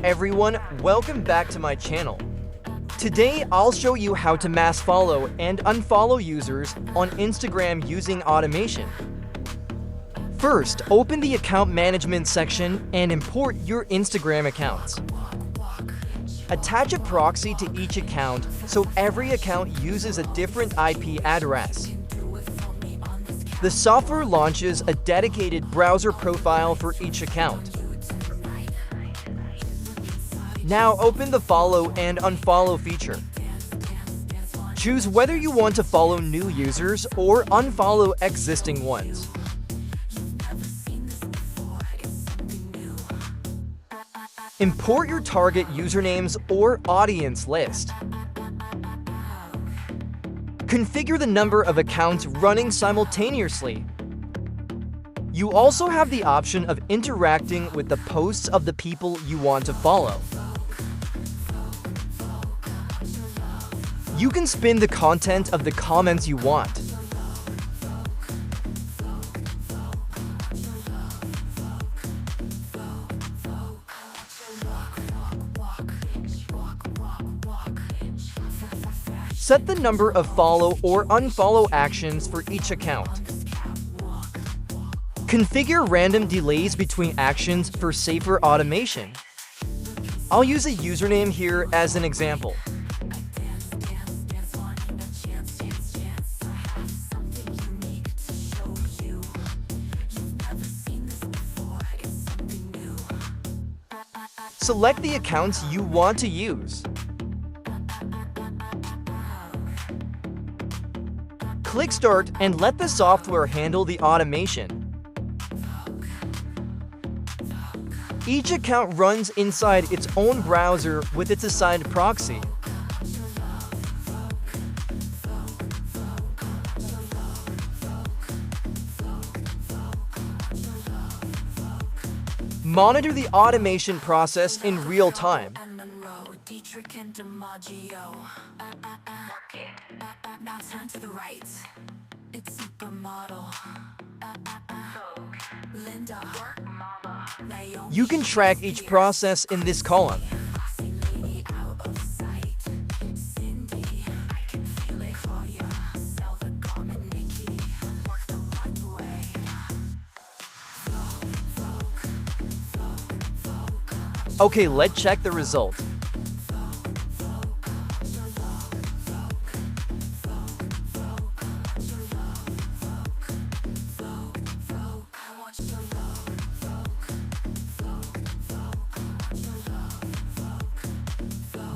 everyone, welcome back to my channel. Today I'll show you how to mass follow and unfollow users on Instagram using automation. First, open the account management section and import your Instagram accounts. Attach a proxy to each account so every account uses a different IP address. The software launches a dedicated browser profile for each account. Now open the follow and unfollow feature. Choose whether you want to follow new users or unfollow existing ones. Import your target usernames or audience list. Configure the number of accounts running simultaneously. You also have the option of interacting with the posts of the people you want to follow. You can spin the content of the comments you want. Set the number of follow or unfollow actions for each account. Configure random delays between actions for safer automation. I'll use a username here as an example. Select the accounts you want to use. Click Start and let the software handle the automation. Each account runs inside its own browser with its assigned proxy. Monitor the automation process in real time. You can track each process in this column. Okay, let's check the result.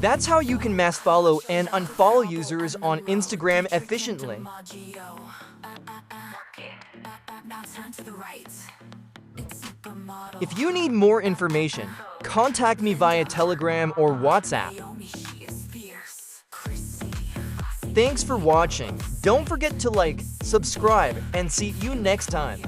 That's how you can mass follow and unfollow users on Instagram efficiently. If you need more information, contact me via Telegram or WhatsApp. Thanks for watching. Don't forget to like, subscribe, and see you next time.